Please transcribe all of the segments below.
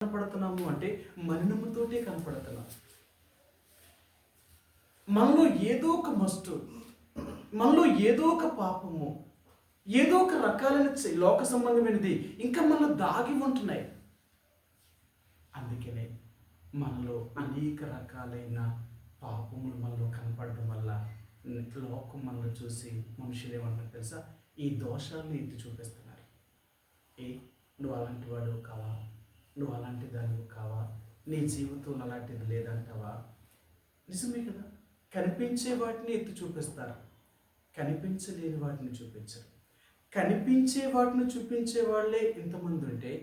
కనపడుతున్నాము అంటే మలినముతోటే కనపడుతున్నాం. మనలో ఏదో ఒక మస్టు, మనలో ఏదో ఒక పాపము, ఏదో ఒక రకాలైన లోక సంబంధమైనది ఇంకా మనలో దాగి ఉంటున్నాయి. అందుకనే మనలో అనేక రకాలైన పాపములు మనలో కనపడడం వల్ల లోకం మనలో చూసి మనుషులు ఏమంటారు తెలుసా? ఈ దోషాలను ఎత్తి చూపిస్తున్నారు. నువ్వు అలాంటి వాడు కావా, నువ్వు అలాంటి దానివి కావా, నీ జీవితంలో అలాంటిది లేదంటావా? నిజమే కదా. కనిపించే వాటిని ఎత్తి చూపిస్తారు, కనిపించలేని వాటిని చూపించరు. కనిపించే వాటిని చూపించే వాళ్ళే ఇంతమంది ఉంటే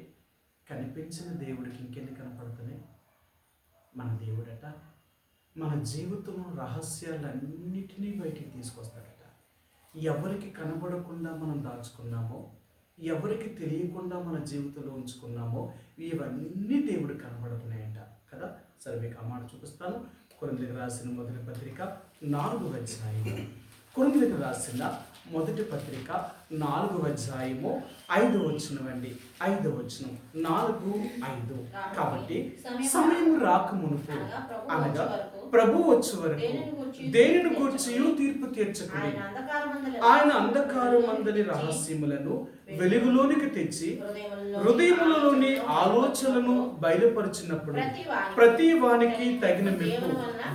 కనిపించిన దేవుడికి ఇంకెన్ని కనపడుతున్నాయి? మన దేవుడట మన జీవితంలో రహస్యాలన్నిటినీ బయటికి తీసుకొస్తాడట. ఎవరికి కనబడకుండా మనం దాచుకున్నామో, ఎవరికి తెలియకుండా మన జీవితంలో ఉంచుకున్నామో ఇవన్నీ దేవుడు కనబడుతున్నాయంట కదా. సరే మీకు ఆ మాట చూపిస్తాను. కొరింథీయులకు రాసిన మొదటి పత్రిక 4వ అధ్యాయము, కొరింథీయులకు రాసిన మొదటి పత్రిక 4వ అధ్యాయము 5వ వచనం అండి. 5వ వచనం 4:5. కాబట్టి సమయం రాకమునుపు అనగా ప్రభు వచ్చే వరకు దేనిని గూర్చి తీర్పు తీర్చకుడి. ఆయన అంధకారమందలి రహస్యములను వెలుగులోనికి తెచ్చి హృదయములలోని ఆలోచనలను బయలుపరిచినప్పుడు ప్రతి వానికి తగిన మెప్పు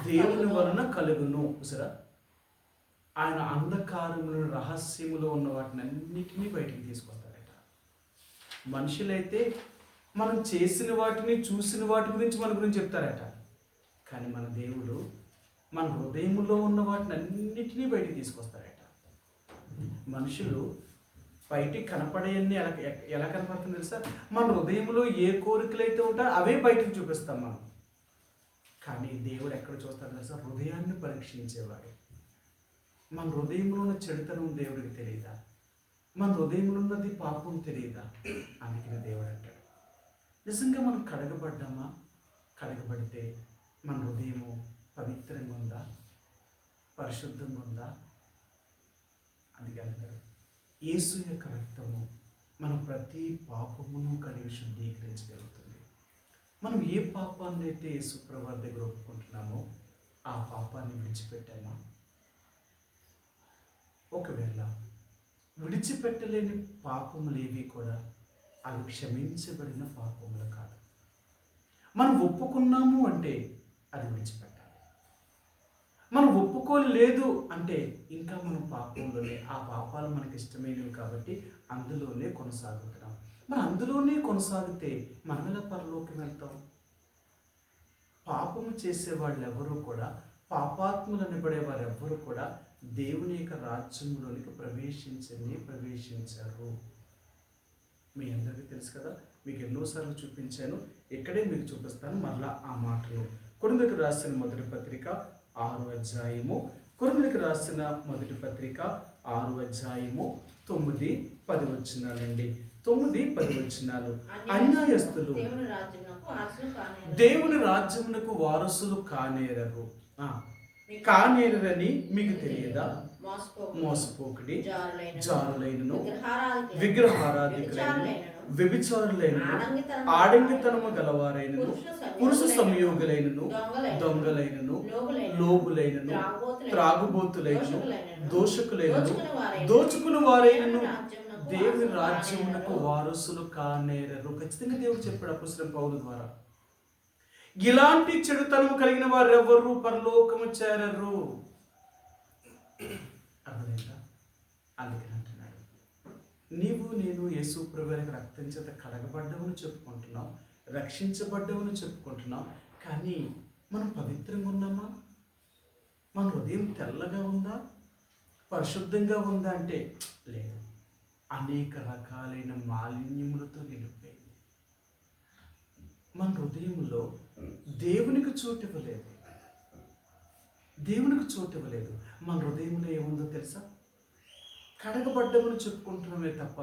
దేవుని వలన కలుగును. సరే, ఆయన అంధకారములను రహస్యములో ఉన్న వాటిని అన్నిటినీ బయటికి తీసుకొస్తాడట. మనుషులైతే మనం చేసిన వాటిని చూసిన వాటి గురించి మన గురించి చెప్తారట. కానీ మన దేవుడు మన హృదయంలో ఉన్న వాటిని అన్నిటినీ బయటికి తీసుకొస్తారట. మనుషులు బయటికి కనపడేయన్నీ ఎలా కనపడుతుంది తెలుసా? మన హృదయంలో ఏ కోరికలు అయితే ఉంటాయో అవే బయటికి చూపిస్తాం మనం. కానీ దేవుడు ఎక్కడ చూస్తాడు తెలుసా? హృదయాన్ని పరీక్షించేవాడు. మన హృదయంలో ఉన్న చెడుతనం దేవుడికి తెలియదా? మన హృదయంలో ఉన్నది పాపం తెలియదా? అందుకని దేవుడు అంటాడు, నిజంగా మనం కడగబడ్డామా? కడగబడితే మన హృదయము పవిత్రంగా ఉందా, పరిశుద్ధంగా ఉందా? అందుకే అంటారు, యేసు యొక్క రక్తము మన ప్రతి పాపమును కడిగి శుద్ధీకరించగలుగుతుంది. మనం ఏ పాపాన్ని అయితే యేసు ప్రభువు దగ్గర ఒప్పుకుంటున్నామో ఆ పాపాన్ని విడిచిపెట్టామా? ఒకవేళ విడిచిపెట్టలేని పాపములేవి కూడా అవి క్షమించబడిన పాపములు కాదు. మనం ఒప్పుకున్నాము అంటే అది విడిచిపెట్టాలి. మనం ఒప్పుకోలేదు అంటే ఇంకా మనం పాపంలోనే, ఆ పాపాలు మనకి ఇష్టమైనవి కాబట్టి అందులోనే కొనసాగుతున్నాం. మనం అందులోనే కొనసాగితే మనం ఎలా పరలోకం వెళ్తాం? పాపము చేసేవాళ్ళు ఎవరూ కూడా, పాపాత్ములు అనబడే వారు ఎవ్వరూ కూడా దేవుని యొక్క రాజ్యంలోనికి ప్రవేశించరు. మీ అందరికీ తెలుసు కదా, మీకు ఎన్నోసార్లు చూపించాను, ఇక్కడే మీకు చూపిస్తాను మరలా ఆ మాటలు. కొరింథీయులకు రాసిన మొదటి పత్రిక 6వ అధ్యాయము, కొరింథీయులకు రాసిన మొదటి పత్రిక 6వ అధ్యాయము 9-10 వచనాలండి. 9-10 వచనాలు. అన్యాయస్తులు దేవుని రాజ్యమునకు వారసులు కానేరరు. కానేరని మీకు తెలియదా? మోసపోకుడి, జారులైనను, విగ్రహారాధికులైనను, వ్యభిచారులైనను, ఆడంగితనము గలవారైనను, పురుష సంయోగులైనను, దొంగలైనను, లోబులైనను, త్రాగుబోతులైనను, దోషకులైనను, దోచుకుని వారైనను దేవుని రాజ్యమునకు వారసులు కానేరరు. ఖచ్చితంగా దేవుడు చెప్పాడు అపోస్తలుడైన పౌలు ద్వారా. ఇలాంటి చెడుతనం కలిగిన వారు ఎవరు పరలోకము చేరరు. అర్థమైందా? అందుకని అంటున్నాడు, నీవు నేను యేసు ప్రభువు యొక్క రక్తం చేత కడగబడ్డవని చెప్పుకుంటున్నాం, రక్షించబడ్డవని చెప్పుకుంటున్నాం. కానీ మనం పవిత్రంగా ఉన్నామా? మన హృదయం తెల్లగా ఉందా, పరిశుద్ధంగా ఉందా అంటే లేదు. అనేక రకాలైన మాలిన్యములతో నిండిపోయింది. మన హృదయంలో దేవునికి చోటు ఇవ్వలేదు. దేవునికి చోటు ఇవ్వలేదు. మన హృదయంలో ఏముందో తెలుసా? కడగబడ్డమని చెప్పుకుంటున్నామే తప్ప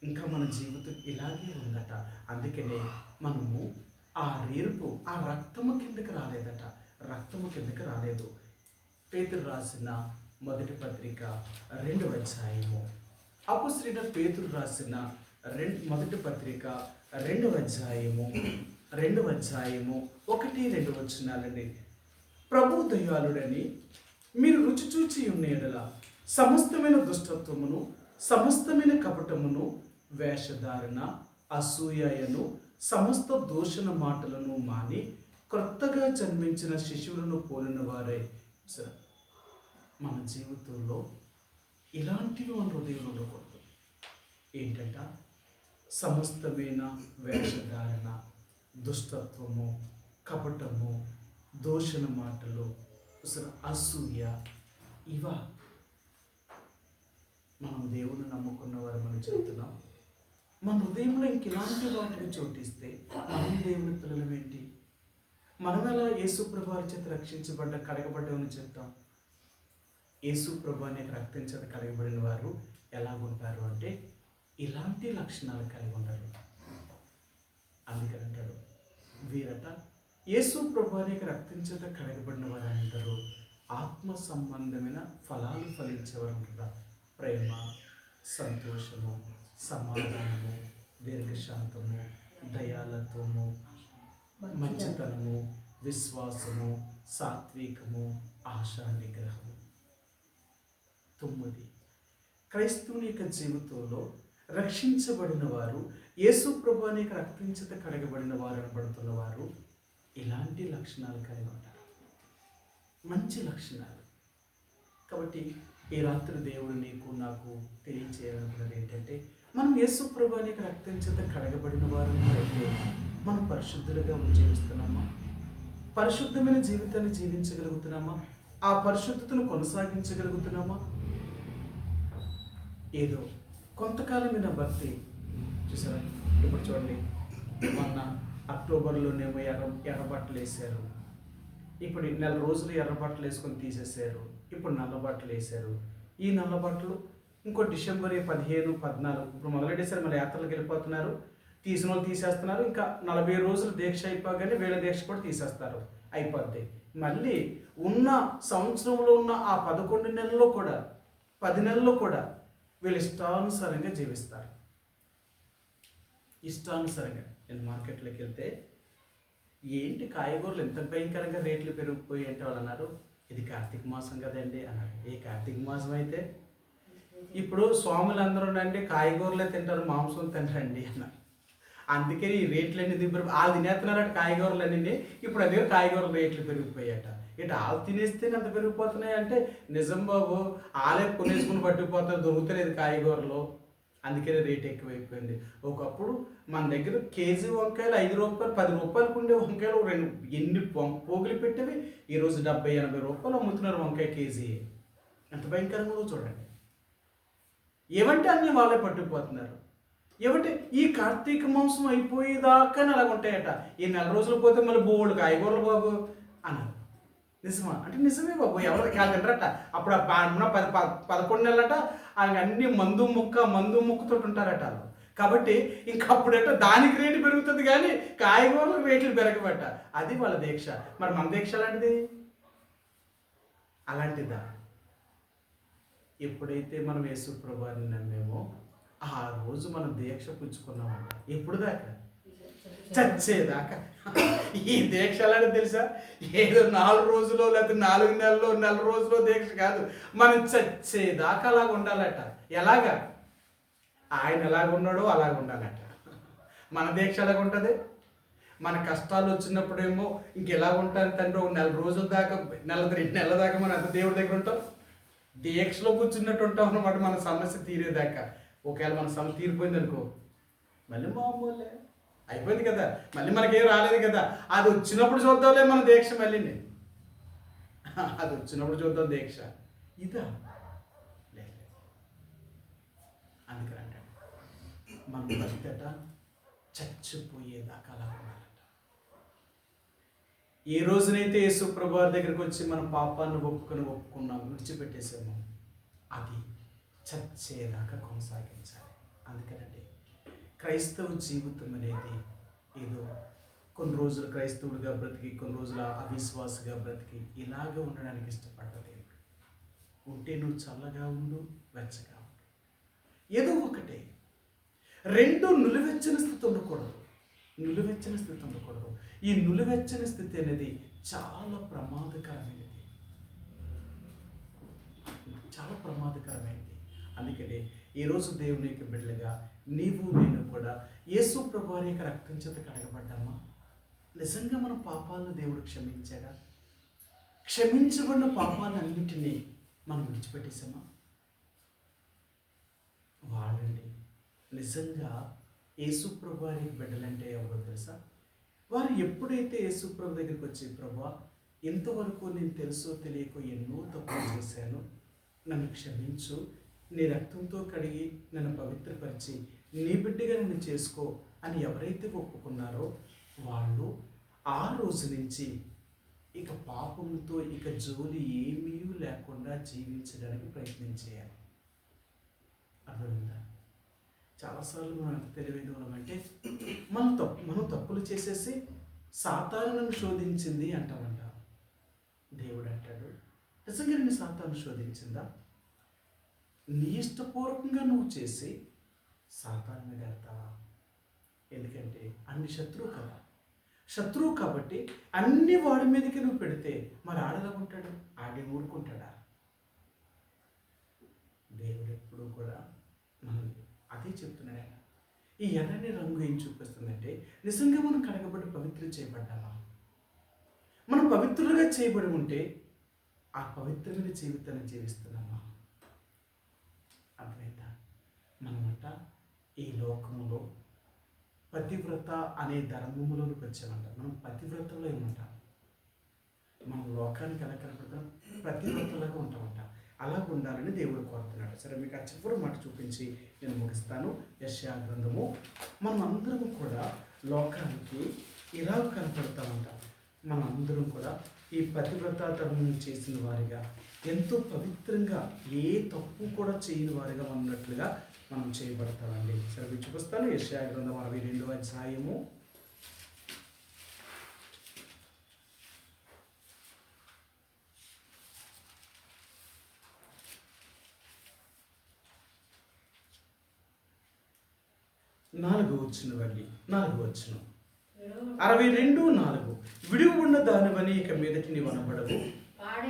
ఇంకా మన జీవితం ఇలాగే ఉందట. అందుకనే మనము ఆ రేర్పు, ఆ రక్తము కిందకి రాలేదట. రక్తము కిందకి రాలేదు. పేతురు రాసిన మొదటి పత్రిక 2వ అధ్యాయము, అపోస్తలుడైన పేతురు రాసిన మొదటి పత్రిక 2వ అధ్యాయము రెండవ అధ్యాయము 1-2 వచనాలండి. ప్రభు దయాళుడని మీరు రుచి చూచి ఉన్న యెడల సమస్తమైన దుష్టత్వమును, సమస్తమైన కపటమును, వేషధారణ, అసూయను, సమస్త దూషణ మాటలను మాని క్రొత్తగా జన్మించిన శిశువులను పోలిన వారే. మన జీవితంలో ఇలాంటివి మన హృదయంలో ఉండకూడదు. ఏంటంట? సమస్తమైన వేషధారణ, దుష్టత్వము, కపటము, దూషణ మాటలు, అసూయ, ఇవా మనం దేవుని నమ్ముకున్న వారు మనం చెప్తున్నాం. మన హృదయంలో ఇలాంటి వాటిని చోటిస్తే మనం దేవుని పిల్లలం ఏంటి? మనం ఎలా యేసు ప్రభు వారి చేత రక్షించబడ్డ కడగబడ్డామని చెప్తాం? యేసు ప్రభు అనే రక్తం చేత కడగబడిన వారు ఎలాగుంటారు అంటే ఇలాంటి లక్షణాలు కలిగి ఉంటారు. అందుకని అంటాడు వీరట యేసు ప్రభు అనే రక్తం చేత కడగబడిన వారు అంటారు ఆత్మ సంబంధమైన ఫలాలు ఫలించేవారు ఉంటారు. ప్రేమ, సంతోషము, సమాధానము, దీర్ఘశాంతము, దయాలత్వము, మంచితనము, విశ్వాసము, సాత్వికము, ఆశా నిగ్రహము. 9. క్రైస్తవుని యొక్క జీవితంలో రక్షించబడిన వారు, యేసు ప్రభు అనే రక్తం చేత కడగబడిన వారు అనబడుతున్న వారు ఇలాంటి లక్షణాలు కలిగి ఉంటారు. మంచి లక్షణాలు. కాబట్టి ఈ రాత్రి దేవుడు నీకు నాకు తెలియచేయాలనుకున్నది ఏంటంటే మనం యేసు ప్రభు అనే రక్తం చేత కడగబడిన వారు అయితే మనం పరిశుద్ధులుగా జీవిస్తున్నామా? పరిశుద్ధమైన జీవితాన్ని జీవించగలుగుతున్నామా? ఆ పరిశుద్ధతను కొనసాగించగలుగుతున్నామా? ఏదో కొంతకాలమైన భక్తి చూసారా? ఇప్పుడు చూడండి, మొన్న అక్టోబర్లోనేమో ఎర్రబట్టలు వేసారు. ఇప్పుడు 4 రోజులు ఎర్రబట్టలు వేసుకొని తీసేసారు. ఇప్పుడు నల్ల బట్టలు వేశారు. ఈ నల్ల బట్టలు ఇంకో డిసెంబర్ 15, 14 ఇప్పుడు మొదలెట్టేసారు. మళ్ళీ యాత్రలకు వెళ్ళిపోతున్నారు. తీసిన వాళ్ళు తీసేస్తున్నారు. ఇంకా 40 రోజులు దీక్ష అయిపోగానే వీళ్ళ దీక్ష కూడా తీసేస్తారు, అయిపోద్ది. మళ్ళీ ఉన్న సంవత్సరంలో ఉన్న ఆ 11 నెలల్లో కూడా 10 నెలల్లో కూడా వీళ్ళు ఇష్టానుసారంగా జీవిస్తారు. ఇష్టానుసారంగా. నేను మార్కెట్లోకి వెళ్తే ఏంటి కాయగూరలు ఎంత భయంకరంగా రేట్లు పెరిగిపోయి అంటే వాళ్ళు అన్నారు, ఇది కార్తీక మాసం కదండి అన్నారు. ఏ కార్తీక మాసం అయితే ఇప్పుడు స్వాములందరూ అండి కాయగూరలే తింటారు, మాంసం తింటారండి అన్నారు. అందుకని ఈ రేట్లన్నీ దిబ్బరు వాళ్ళు తినేస్తున్నారట కాయగూరలన్నీ. ఇప్పుడు అదే కాయగూరల రేట్లు పెరిగిపోయాట. ఇటు వాళ్ళు తినేస్తేనే అంత పెరిగిపోతున్నాయి అంటే నిజం బాబు, వాళ్ళే కొనేసుకుని పట్టుకుపోతారు, దొరుకుతలేదు కాయగూరలు. అందుకనే రేట్ ఎక్కువైపోయింది. ఒకప్పుడు మన దగ్గర కేజీ వంకాయలు 5 రూపాయలు 10 రూపాయలకు ఉండే వంకాయలు ఎన్ని పోగులు పెట్టేవి ఈరోజు 70-80 రూపాయలు అమ్ముతున్నారు వంకాయ కేజీ. ఎంత భయంకరంగా చూడండి. ఏమంటే అన్నీ వాళ్ళే పట్టుకుపోతున్నారు. ఏమంటే ఈ కార్తీక మాంసం అయిపోయేదాకా అలాగ ఉంటాయట. ఈ 4 రోజులు పోతే మళ్ళీ బోల్డ్ కాయగూరలు బాబు అన్నారు. నిజమా అంటే నిజమే బాబు. ఎవరు తింటారట అప్పుడు 11 నెలలట అన్ని మందు ముక్కతో ఉంటారట వాళ్ళు. కాబట్టి ఇంకప్పుడట దానికి రేటు పెరుగుతుంది కానీ కాయగూరలకు రేట్లు పెరగబట్ట. అది వాళ్ళ దీక్ష. మరి మన దీక్ష అలాంటిదా? ఎప్పుడైతే మనం యేసు ప్రభువుని నమ్మేమో ఆ రోజు మనం దీక్ష పుచ్చుకున్నామంట. ఎప్పుడు దాకా? చచ్చేదాకా. ఈ దీక్ష అలాంటి తెలుసా? ఏదో 4 రోజులో లేకపోతే 4 నెలల్లో 4 రోజుల్లో దీక్ష కాదు. మనం చచ్చేదాకా అలాగ ఉండాలట. ఎలాగా? ఆయన ఎలాగ ఉన్నాడో అలాగ ఉండాలట. మన దీక్ష ఎలాగ ఉంటుంది? మన కష్టాలు వచ్చినప్పుడేమో ఇంకెలాగ ఉంటాను తండ్రి, 1 నెల రోజుల దాకా 2 నెలల దాకా మనం అంత దేవుడి దగ్గర ఉంటాం. దీక్షలో కూర్చున్నట్టు ఉంటాం అన్నమాట. మన సమస్య తీరేదాకా. ఒకవేళ మన సమస్య తీరిపోయింది అనుకో మళ్ళీ మామూలే అయిపోయింది కదా, మళ్ళీ మనకేం రాలేదు కదా. అది వచ్చినప్పుడు చూద్దాంలే మన దీక్ష. మళ్ళీ అది వచ్చినప్పుడు చూద్దాం దీక్ష. ఇదా? లేదు. అందుకనంటే మన భక్తట చచ్చిపోయేదాకా అలా ఉండాలట. ఏ రోజునైతే యేసు ప్రభు వారి దగ్గరికి వచ్చి మన పాపాన్ని ఒప్పుకున్నాం, విడిచిపెట్టేసాము, అది చచ్చేదాకా కొనసాగించాలి. అందుకనండి క్రైస్తవ జీవితం అనేది ఏదో కొన్ని రోజులు క్రైస్తవుడిగా బ్రతికి కొన్ని రోజులు అవిశ్వాసగా బ్రతికి ఇలాగ ఉండడానికి ఇష్టపడ్డది. ఉంటే నువ్వు చల్లగా ఉండు, వెచ్చగా ఉండు, ఏదో ఒకటే. 2 నిలువెచ్చని స్థితి ఉండకూడదు. నిలువెచ్చని స్థితి ఉండకూడదు. ఈ నిలువెచ్చని స్థితి అనేది చాలా ప్రమాదకరమైనది, చాలా ప్రమాదకరమైనది. అందుకనే ఈరోజు దేవుని యొక్క బిడ్డలుగా నీవు నేను కూడా యేసు ప్రభువారి యొక్క రక్తం చేత కడగబడ్డామా? నిజంగా మన పాపాలను దేవుడు క్షమించాడా? క్షమించబడిన పాపాలన్నింటినీ మనం విడిచిపెట్టేసామా? వాడండి. నిజంగా యేసు ప్రభువారి బిడ్డలంటే ఎవరో తెలుసా? వారు ఎప్పుడైతే యేసు ప్రభు దగ్గరికి వచ్చి, ప్రభువా ఇంతవరకు నేను తెలుసో తెలియకో ఎన్నో తప్పులు చేశాను, నన్ను క్షమించు, నీ రక్తంతో కడిగి నన్ను పవిత్రపరిచి నీ బిడ్డగా నన్ను చేసుకో అని ఎవరైతే ఒప్పుకున్నారో వాళ్ళు ఆ రోజు నుంచి ఇక పాపంతో ఇక జోలి ఏమీ లేకుండా జీవించడానికి ప్రయత్నం చేయాలి. అర్థమైందా? చాలాసార్లు మనం తెలివైన వాళ్ళమంటే మనం తప్పులు చేసేసి సాతాను నన్ను శోధించింది అంటామంట. దేవుడు అంటాడు, నిజంగా నేను సాతాను శోధించిందా? నీ ఇష్టపూర్వకంగా నువ్వు చేసి సాతాను మీద వెళ్తావా? ఎందుకంటే అన్ని శత్రువు కదా, శత్రువు కాబట్టి అన్ని వాడి మీదకి నువ్వు పెడితే మరి ఆడలా ఉంటాడు? ఆడే ఊరుకుంటాడా? దేవుడు ఎప్పుడు కూడా మనం అదే చెప్తున్నాడు. ఆయన ఈ ఎర్రని రంగు ఏం చూపిస్తుందంటే నిజంగా మనం కడగబడి పవిత్రం చేయబడ్డామా? మనం పవిత్రులుగా చేయబడి ఉంటే ఆ పవిత్రమైన జీవితాన్ని జీవిస్తున్నామా? అర్థమైందా? మనమంట ఈ లోకములో పతివ్రత అనే ధర్మములోకి వచ్చామంట. మనం పతివ్రతలో ఏమంటాం? మనం లోకానికి ఎలా కనపడతాం? పతివ్రతలాగా ఉంటామంట. అలాగ ఉండాలని దేవుడు కోరుతున్నాడు. సరే, మీకు ఆ చివరి మాట చూపించి నేను ముగిస్తాను. యెషయా గ్రంథము. మనం అందరం కూడా లోకానికి ఇలా కనపడతామంట. మనం అందరం కూడా ఈ పతివ్రత ధర్మం చేసిన వారిగా, ఎంతో పవిత్రంగా, ఏ తప్పు కూడా చేయని వారిగా ఉన్నట్లుగా మనం చేయబడతామండి. సరే, మీకు చూపిస్తాను. యెషయా గ్రంథం 62వ అధ్యాయము 4వ వచనం అండి. 4వ వచనం 62:4 విడివి ఉన్న దానివని ఇక మీదటి నీవు అనబడవు,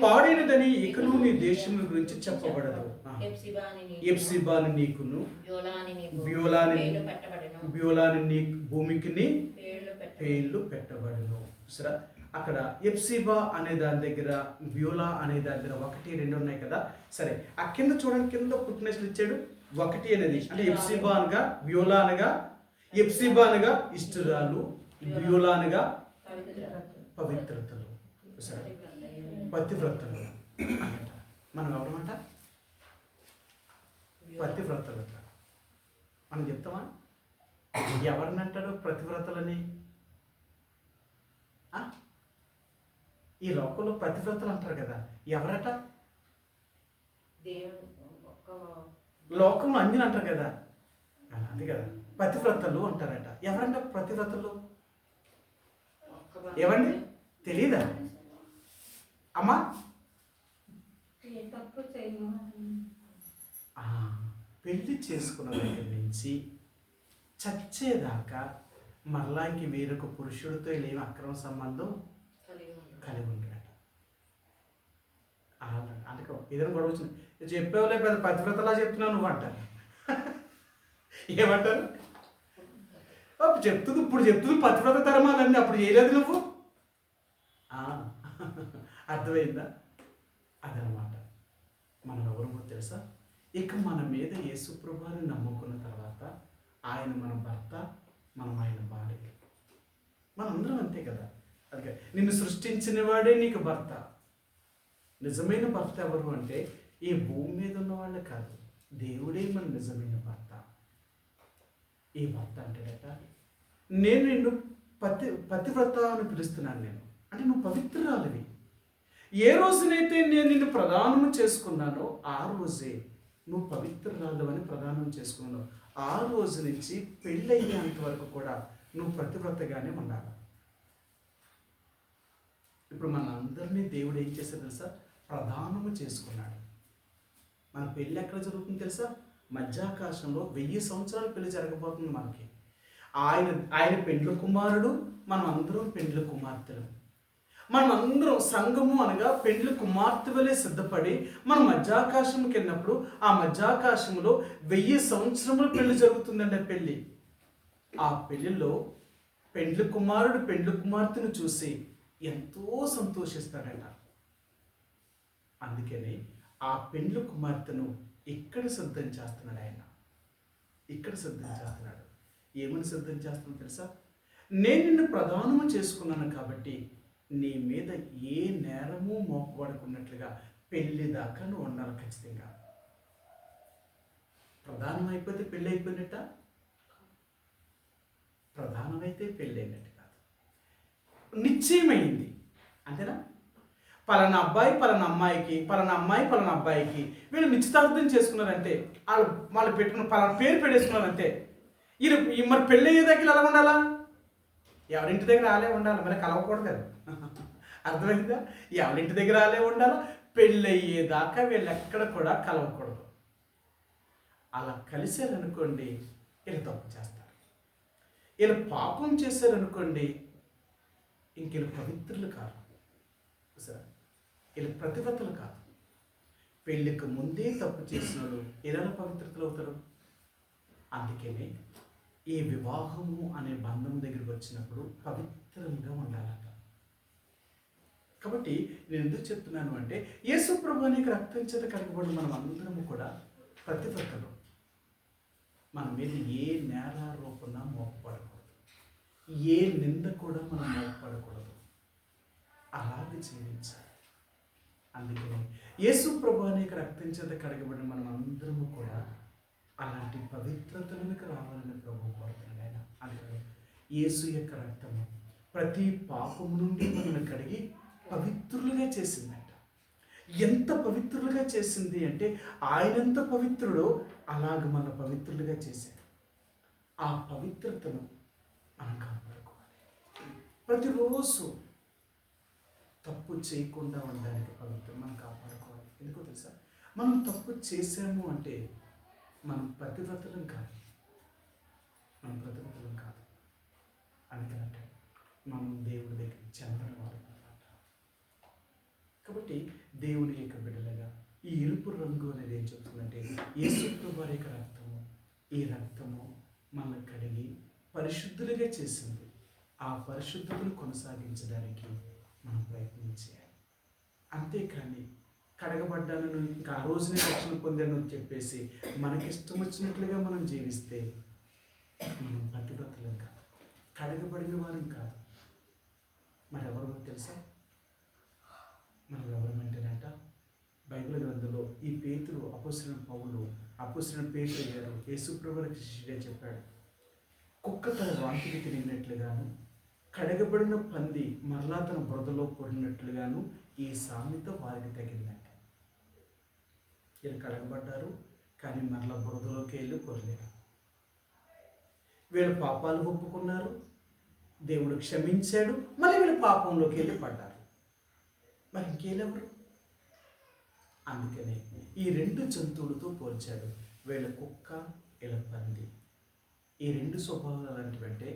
పాడైనదని ఇకను నీ దేశం గురించి చెప్పబడదు. ఎప్సిబాని నీకును, బ్యోలాని నీ భూమికి పేర్లు పెట్టబడును. సరే, అక్కడ ఎప్సిబా అనే దాని దగ్గర, బ్యోలా అనే దాని దగ్గర 1, 2 ఉన్నాయి కదా. సరే, ఆ కింద చూడండి, కింద పుట్టినట్లు ఇచ్చాడు. 1 అనేది అంటే ఎప్సిబా అనగా, బ్యోలా అనగా, ఎప్సిబా అనగా ఇష్టురాలు, బ్యోలా అనగా పవిత్రతలు. సరే, పతివ్రతలు అంట. మనం ఎవరమంట? పతివ్రతలు. మనం చెప్తామా? ఎవరినంటాడు పతివ్రతలని? ఈ లోకంలో పతివ్రతలు అంటారు కదా, ఎవరట? లోకంలో అన్ని అంటారు కదా, అంతే కదా, పతివ్రతలు అంటారట. ఎవరంట పతివ్రతలు? ఎవరండి? తెలీదా అమ్మా? పెళ్లి చేసుకున్న దగ్గర నుంచి చచ్చేదాకా మరలా ఇంక వేరొక పురుషుడితో ఏమి అక్రమ సంబంధం కలిగి ఉంటాడట. అందుకే ఏదైనా గొడవ వచ్చింది, చెప్పేవాళ్ళే పెద్ద పతివ్రతలా చెప్తున్నావు నువ్వు అంటారు. ఏమంటారు? ఇప్పుడు చెప్తుంది పతివ్రత ధర్మాలన్నీ, అప్పుడు చేయలేదు నువ్వు. అర్థమైందా? అదనమాట. మనం ఎవరో తెలుసా? ఇక మన మీద యేసు ప్రభువుని నమ్ముకున్న తర్వాత ఆయన మన భర్త, మనం ఆయన భార్య. మనందరం అంతే కదా. అందుకే నిన్ను సృష్టించిన వాడే నీకు భర్త. నిజమైన భర్త ఎవరు అంటే ఈ భూమి మీద ఉన్న వాళ్ళే కాదు, దేవుడే మన నిజమైన భర్త. ఈ భర్త అంటేట, నేను నిన్ను పతివ్రత అని పిలుస్తున్నాను. నేను అంటే నువ్వు పవిత్రురాలివి. ఏ రోజునైతే నేను నిన్ను ప్రదానం చేసుకున్నానో ఆ రోజే నువ్వు పవిత్రురాలు అని ప్రదానం చేసుకున్నావు. ఆ రోజు నుంచి పెళ్ళయ్యేంత వరకు కూడా నువ్వు పతివ్రతగానే ఉండాలి. ఇప్పుడు మన అందరినీ దేవుడు ఏం చేశాడు తెలుసా? ప్రదానము చేసుకున్నాడు. మన పెళ్ళి ఎక్కడ జరుగుతుంది తెలుసా? మధ్యాకాశంలో 1000 సంవత్సరాలు పెళ్లి జరగబోతుంది మనకి. ఆయన ఆయన పెండ్లి కుమారుడు, మనం అందరం పెండ్లి కుమార్తెలు. మనం అందరం సంఘము అనగా పెండ్లి కుమార్తె వలె సిద్ధపడి మనం మధ్యాకాశంకి వెళ్ళినప్పుడు ఆ మధ్యాకాశంలో 1000 సంవత్సరములు పెళ్లి జరుగుతుందండి. పెళ్ళి, ఆ పెళ్లిలో పెండ్లి కుమారుడు పెండ్లి కుమార్తెను చూసి ఎంతో సంతోషిస్తాడట. అందుకని ఆ పెండ్లి కుమార్తెను ఇక్కడ సిద్ధం చేస్తున్నాడు ఆయన. ఇక్కడ సిద్ధం చేస్తున్నాడు. ఏమని సిద్ధం చేస్తున్నాడు తెలుసా? నేను నిన్ను ప్రధానము చేసుకున్నాను కాబట్టి నీ మీద ఏ నేరము మోపబడుకున్నట్లుగా పెళ్లి దాకా నువ్వు ఉండాలి ఖచ్చితంగా. ప్రధానం అయిపోతే పెళ్ళి అయిపోయినట్ట? ప్రధానమైతే పెళ్ళి అయినట్టు కాదు, నిశ్చయమైంది. అంతేనా? పలానా అబ్బాయి పలానా అమ్మాయికి, పలానా అమ్మాయి పలానా అబ్బాయికి వీళ్ళు నిశ్చితార్థం చేసుకున్నారంటే, వాళ్ళు పెట్టుకున్న పలానా పేరు పెట్టేసుకున్నారంటే, వీళ్ళు మరి పెళ్ళి అయ్యే దగ్గర ఎలా ఉండాలా? ఎవరింటి దగ్గర ఆలే ఉండాలి, మరి కలవకూడదు కదా. అర్థమైందా? ఎవరింటి దగ్గర ఆలే ఉండాలా, పెళ్ళి అయ్యేదాకా వీళ్ళు ఎక్కడ కూడా కలవకూడదు. అలా కలిశారనుకోండి వీళ్ళు తప్పు చేస్తారు. వీళ్ళు పాపం చేశారనుకోండి ఇంక వీళ్ళు పవిత్రులు కాదు, సరే వీళ్ళు ప్రతిభతలు కాదు. పెళ్ళికి ముందే తప్పు చేసినాడు ఎలా పవిత్రతలు అవుతారు? అందుకనే ఈ వివాహము అనే బంధం దగ్గరికి వచ్చినప్పుడు పవిత్రంగా ఉండాలట. కాబట్టి నేను ఎందుకు చెప్తున్నాను అంటే, యేసు ప్రభువు అనేక రక్తం చేత కడగబడిన మనం అందరము కూడా ప్రతిభతలు. మన మీద ఏ నేరారోపణ మోపబడకూడదు, ఏ నింద కూడా మనం మోపబడకూడదు. అలాగే జీవించాలి. అందుకని యేసు ప్రభువు అనేక రక్తం చేత కడగబడిన మనం అందరము కూడా అలాంటి పవిత్రతలకు రావాలని ప్రభువు కోరుతున్నాడు ఆయన. అందుకని యేసు యొక్క రక్తము ప్రతి పాపం నుండి మనల్ని కడిగి పవిత్రులుగా చేసిందంట. ఎంత పవిత్రులుగా చేసింది అంటే, ఆయనంత పవిత్రుడో అలాగ మన పవిత్రులుగా చేశాడు. ఆ పవిత్రతను మనం కాపాడుకోవాలి. ప్రతిరోజు తప్పు చేయకుండా ఉండడానికి పవిత్రం మనం కాపాడుకోవాలి. ఎందుకో తెలుసా? మనం తప్పు చేసాము అంటే మనం ప్రతిభతలం కాదు, అందుకంటే మనం దేవుడి దగ్గర చెందిన వారు అన్నమాట. కాబట్టి దేవుని యొక్క బిడ్డలుగా ఈ ఎరుపు రంగు అనేది ఏం చెప్తుందంటే, యేసు ప్రభువు యొక్క రక్తము, ఈ రక్తము మనల్ని కడిగి పరిశుద్ధులుగా చేసింది. ఆ పరిశుద్ధతను కొనసాగించడానికి మనం ప్రయత్నం చేయాలి. అంతేకాని కడగబడ్డాను ఇంకా ఆ రోజునే రక్షణ పొందాను అని చెప్పేసి మనకిష్టం వచ్చినట్లుగా మనం జీవిస్తే మనం పతివ్రతలం కాదు, కడగబడిన వారం కాదు. మరెవరో తెలుసా? మనం ఎవరమంటేనంట, బైబిల్ గ్రంథంలో ఈ పేతురు అపోస్తలుడైన పౌలు, అపోస్తలుడైన పేతురు గారు యేసుప్రభువుకి శిష్యుడే చెప్పాడు, కుక్క తన వాంతికి తిరిగినట్లుగాను కడగబడిన పంది మరలా తన బురదలో పొడినట్లుగాను ఈ సామెత వారికి తగిందంట. వీళ్ళు కడగబడ్డారు కానీ మరలా బురదలోకి వెళ్ళి పొరలేరు. వీళ్ళు పాపాలు ఒప్పుకున్నారు, దేవుడు క్షమించాడు, మళ్ళీ వీళ్ళు పాపంలోకి వెళ్ళి పడ్డారు. మరి ఇంకేలెవరు? అందుకనే ఈ 2 జంతువులతో పోల్చాడు. వీళ్ళ కుక్క, వీళ్ళ పంది. ఈ 2 స్వభావాలు అలాంటివంటే,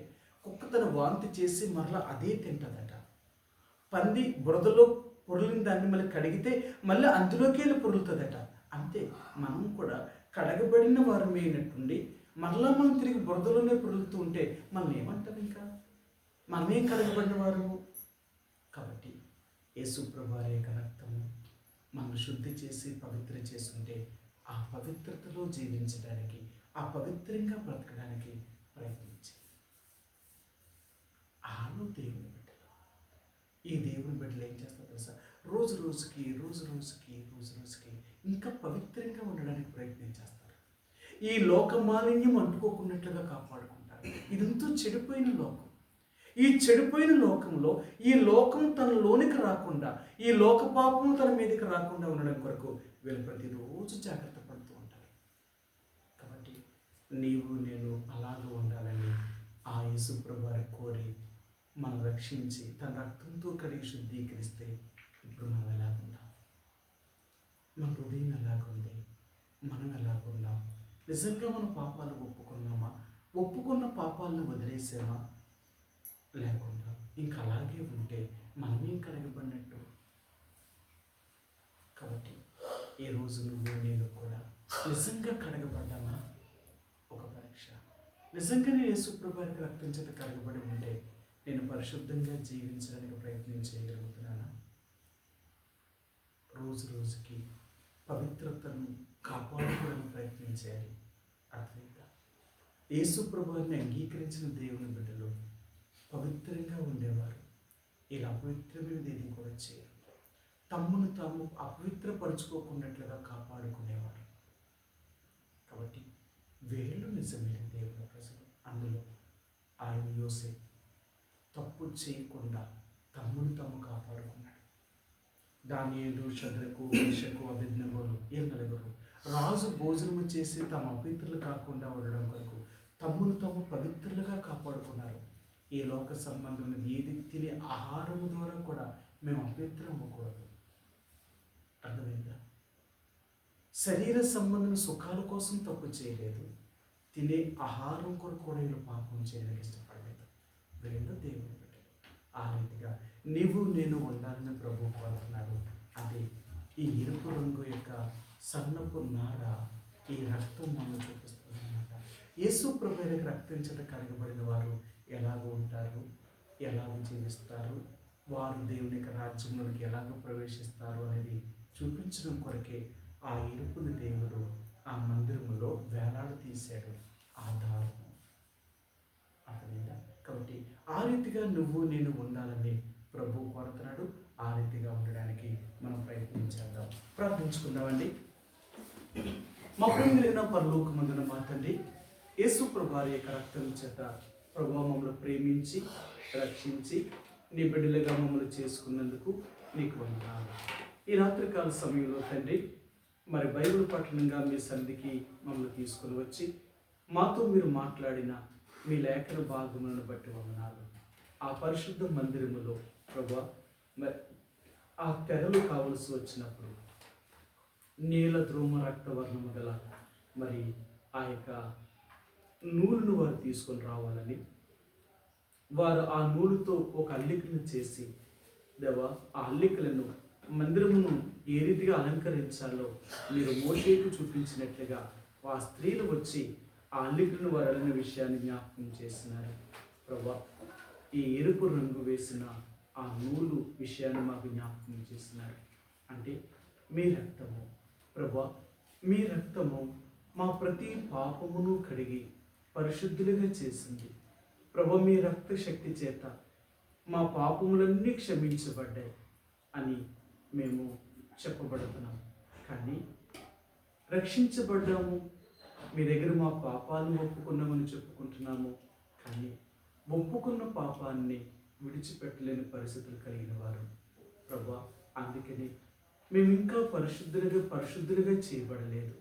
కుక్క తన వాంతి చేసి మరలా అదే తింటుందట. పంది బురదలో పొరులిన దాన్ని మళ్ళీ కడిగితే మళ్ళీ అందులోకి వెళ్ళి పొరులుతుందట. అంతే మనం కూడా కడగబడిన వారమైనట్టుండి మరలా మనం తిరిగి బురదలోనే పొరులుతూ ఉంటే మనం ఏమంటారు? ఇంకా మనమేం కడగబడిన వారము. కాబట్టి యేసు ప్రభువు యొక్క రక్తము మనం శుద్ధి చేసి పవిత్ర చేస్తుంటే ఆ పవిత్రతలో జీవించడానికి, ఆ పవిత్రంగా బ్రతకడానికి ప్రయత్నించి ఆను దేవుని బిడ్డలు. ఈ దేవుని బిడ్డలు ఏం చేస్తారు తెలుసా? రోజు రోజుకి ఇంకా పవిత్రంగా ఉండడానికి ప్రయత్నం చేస్తారు. ఈ లోక మాలిన్యం అంటుకోకున్నట్లుగా కాపాడుకుంటారు. ఇదంతా చెడిపోయిన లోకం. ఈ చెడిపోయిన లోకంలో ఈ లోకం తన లోనికి రాకుండా, ఈ లోక పాపము తన మీదకి రాకుండా ఉండడం కొరకు వీళ్ళు ప్రతిరోజు జాగ్రత్త పడుతూ ఉంటారు. కాబట్టి నీవు నేను అలాగే ఉండాలని ఆ యేసు ప్రభువు కోరి మనం రక్షించి తన రక్తంతో కడిగి శుద్ధీకరిస్తే ఇప్పుడు మనం ఎలాగున్నాం? మన హృదయం ఎలాగుంది? మనం ఎలాగున్నాం? నిజంగా మన పాపాలు ఒప్పుకున్నామా? ఒప్పుకున్న పాపాలను వదిలేసామా? లేకుండా ఇంకా అలాగే ఉంటే మనమేం కడగబడినట్టు? కాబట్టి ఈ రోజు నువ్వు నేను కూడా నిజంగా కడగబడ్డామా? ఒక పరీక్ష. నిజంగానే యేసుప్రభు వారికి రక్తం చేత కడగబడి ఉంటే నేను పరిశుద్ధంగా జీవించడానికి ప్రయత్నం చేయగలుగుతున్నానా? రోజు రోజుకి పవిత్రతను కాపాడుకోవడానికి ప్రయత్నం చేయాలి. అర్థమైందా? యేసుప్రభు వారిని అంగీకరించిన దేవుని బిడ్డలు పవిత్రంగా ఉండేవారు. ఇలా అపవిత్రమైనది ఏది కూడా చేయరు. తమ్మును తాము అపవిత్రపరుచుకోకున్నట్లుగా కాపాడుకునేవారు. కాబట్టి వీళ్ళు నిజమైన దేవుని ప్రజలు. అందులో ఆయన యోసేపు తప్పు చేయకుండా తమ్మును తాము కాపాడుకున్నాడు. దానియేలు, షద్రకు, మేషకు, అబేద్నెగోలు ఈ నలుగురు రాజు భోజనము చేసి తమ అపవిత్రులు కాకుండా ఉండడం కొరకు తమ్మును తాము పవిత్రులుగా కాపాడుకున్నారు. ఈ లోక సంబంధమైన ఏది తినే ఆహారము ద్వారా కూడా మేము అపవిత్రం అవ్వకూడదు. అర్థమైందా? శరీర సంబంధమైన సుఖాల కోసం తప్పు చేయలేదు. తినే ఆహారం కొరకు కూడా వీళ్ళు పాపం చేయడానికి ఇష్టపడలేదు. వీళ్ళు దేవుని బిడ్డలు. ఆ రీతిగా నీవు నేను ఉండాలని ప్రభువు కోరుతున్నారు. అది ఈ ఎరుపు రంగు యొక్క సన్నపు నార ఈ రక్తం మనం చూపిస్తుంది అన్నమాట. యేసు ప్రభువుకి రక్తం చేత కడగబడిన వారు ఎలాగో ఉంటారు, ఎలాగో జీవిస్తారు, వారు దేవుని యొక్క రాజ్యంలోనికి ఎలాగో ప్రవేశిస్తారు అనేది చూపించడం కొరకే ఆ ఎరుపుని దేవుడు ఆ మందిరములో వేలాడ తీశాడు ఆ దారము. అర్థమైందా? కాబట్టి ఆ రీతిగా నువ్వు నేను ఉండాలని ప్రభు కోరుతున్నాడు. ఆ రీతిగా ఉండడానికి మనం ప్రయత్నించేద్దాం. ప్రార్థించుకుందామండి. మా ప్రేమ కలిగిన పరలోకమందున మా తండ్రి, యేసు ప్రభు వారి యొక్క రక్తం చేత ప్రభు మమ్మల్ని ప్రేమించి రక్షించి నీ బిడ్డలుగా మమ్మల్ని చేసుకున్నందుకు నీకు వందనాలు. ఈ రాత్రికాల సమయంలో తండ్రి మరి బైబిల్ పఠనంగా మీ సన్నిధికి మమ్మల్ని తీసుకుని వచ్చి మాతో మీరు మాట్లాడిన మీ లేఖన భాగములను బట్టి వందనాలు. ఆ పరిశుద్ధ మందిరములో ప్రభు మరి ఆ తెరలు కావలసి వచ్చినప్పుడు నీల ధ్రువ రక్తవర్ణము గల మరి ఆ యొక్క నూలును వారు తీసుకొని రావాలని వారు ఆ నూలుతో ఒక అల్లికను చేసి దేవా ఆ అల్లికలను మందిరమును ఏ రీతిగా అలంకరించాలో మీరు మోషేకు చూపించినట్లుగా ఆ స్త్రీలు వచ్చి ఆ అల్లికలను వారు అడిగిన విషయాన్ని జ్ఞాపకం చేసినారు. ప్రభా ఈ ఎరుపు రంగు వేసిన ఆ నూలు విషయాన్ని మాకు జ్ఞాపకం చేసినారు. అంటే మీ రక్తము ప్రభా, మీ రక్తము మా ప్రతి పాపమును కడిగి పరిశుద్ధులుగా చేసింది. ప్రభు మీ రక్త శక్తి చేత మా పాపములన్నీ క్షమించబడ్డాయి అని మేము చెప్పబడుతున్నాం. కానీ రక్షించబడ్డాము, మీ దగ్గర మా పాపాలను ఒప్పుకున్నామని చెప్పుకుంటున్నాము. కానీ ఒప్పుకున్న పాపాన్ని విడిచిపెట్టలేని పరిస్థితులు కలిగిన వారు ప్రభా. అందుకని మేము ఇంకా పరిశుద్ధులుగా చేయబడలేదు,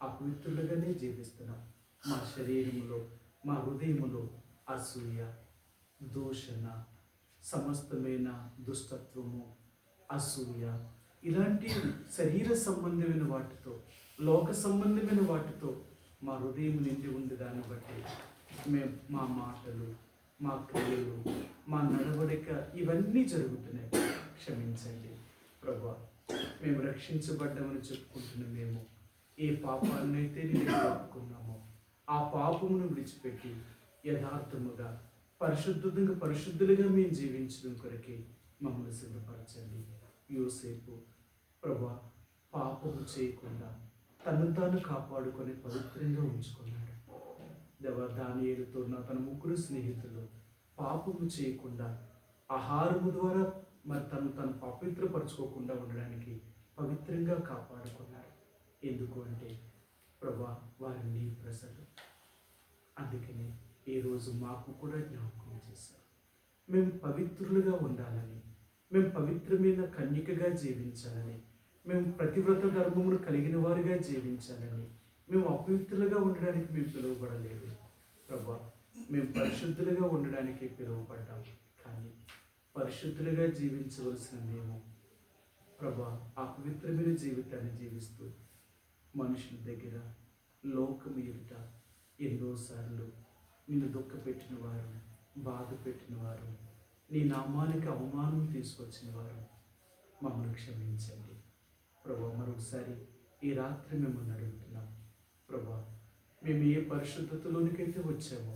అపవిత్రులుగానే జీవిస్తున్నాం. మా శరీరములో మా హృదయములో అసూయ, దూషణ, సమస్తమైన దుష్టత్వము, అసూయ ఇలాంటి శరీర సంబంధమైన వాటితో లోక సంబంధమైన వాటితో మా హృదయం నిండి ఉంది. దాన్ని బట్టి మేము మా మాటలు, మా క్రియలు, మా నడవడిక ఇవన్నీ జరుగుతున్నాయి. క్షమించండి ప్రభా. మేము రక్షించబడ్డామని చెప్పుకుంటున్న మేము ఏ పాపాన్నైతే నేను ఒప్పుకున్నామో ఆ పాపమును విడిచిపెట్టి యథార్థముగా పరిశుద్ధులుగా మేము జీవించడం కొరకే మమ్మల్ని సిద్ధపరచండి. యోసేపు ప్రభా పాపము చేయకుండా తను తాను కాపాడుకొని పవిత్రంగా ఉంచుకున్నాడు. దానియేలుతో తన ముగ్గురు స్నేహితులు పాపము చేయకుండా ఆహారము ద్వారా మరి తను పవిత్రపరచుకోకుండా ఉండడానికి పవిత్రంగా కాపాడుకున్నారు. ఎందుకు అంటే ప్రభా వారి నీ ప్రజలు. అందుకని ఈరోజు మాకు కూడా జ్ఞాపకం చేశారు. మేము పవిత్రులుగా ఉండాలని, మేము పవిత్రమైన కన్యకగా జీవించాలని, మేము ప్రతివ్రత ధర్మమును కలిగిన వారిగా జీవించాలని, మేము అపవిత్రులుగా ఉండడానికి మేము పిలువబడలేదు ప్రభా. మేము పరిశుద్ధులుగా ఉండడానికి పిలువబడ్డాం. కానీ పరిశుద్ధులుగా జీవించవలసిన మేము ప్రభా అపవిత్రమైన జీవితాన్ని జీవిస్తూ మనుషుల దగ్గర లోకం ఎదుట ఎన్నోసార్లు నిన్ను దుఃఖపెట్టిన వారు, బాధ పెట్టిన వారు, నీ నామానికి అవమానం తీసుకొచ్చిన వారు మమ్మల్ని క్షమించండి ప్రభా. మరొకసారి ఈ రాత్రి మిమ్మల్ని అడుగుతున్నాం ప్రభా, మేము ఏ పరిశుద్ధతలోనికైతే వచ్చామో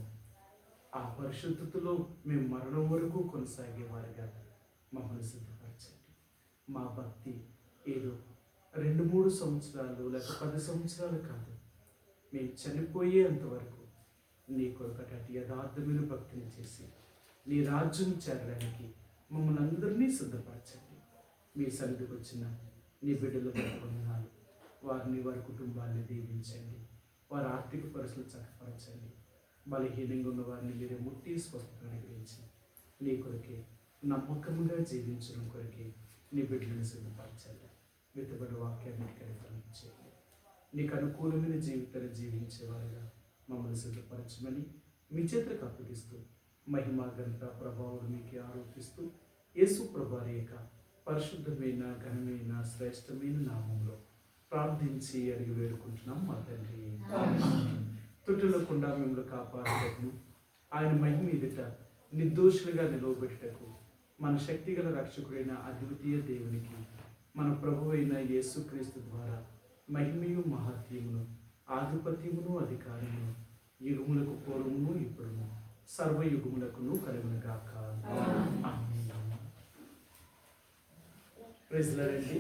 ఆ పరిశుద్ధతలో మేము మరణం వరకు కొనసాగేవారుగా మమ్మల్ని సిద్ధపరచండి. మా భక్తి ఏదో 2-3 సంవత్సరాలు లేక 10 సంవత్సరాలు కాదు, మేము చనిపోయేంతవరకు నీ కొరకటి అటు యథార్థమైన భక్తిని చేసి నీ రాజ్యం చేరడానికి మమ్మల్ని అందరినీ సిద్ధపరచండి. మీ సన్నిధికి వచ్చిన నీ బిడ్డలు వందనాలు. వారిని, వారి కుటుంబాన్ని దీవించండి. వారి ఆర్థిక పరిస్థితులు చక్కపరచండి. బలహీనంగా ఉన్న వారిని మీరే ముట్టి స్వస్థత అనుగ్రహించి నీ కొరకే నమ్మకంగా జీవించడం కొరకే నీ బిడ్డలను సిద్ధపరచండి. వెతుబడి వాక్యాన్ని కనిపించేయండి. నీకు అనుకూలమైన జీవితాన్ని జీవించేవారుగా మమ్మల్ని సిద్ధపరచమని మీ చేతులకు అప్పగిస్తూ మహిమ ఘనత ప్రభావం మీకే ఆరోపిస్తూ యేసు ప్రభువారి యొక్క పరిశుద్ధమైన ఘనమైన శ్రేష్టమైన నామంలో ప్రార్థించి అడిగి వేడుకుంటున్నాం మా తండ్రి. తుట్టులకుండా మిమ్మల్ని కాపాడుటకు, ఆయన మహిమ ఎదుట నిర్దోషులుగా నిలవబెట్టుటకు మన శక్తిగల రక్షకుడైన అద్వితీయ దేవునికి మన ప్రభువైన యేసుక్రీస్తు ద్వారా మహిమయు మహత్యమును ఆధిపత్యమును అధికారమును యుగములకు పూర్వమును ఇప్పుడును సర్వయుగములకును కలుగునుగాక. ఆమేన్. ప్రైజ్ లార్డ్ అండి.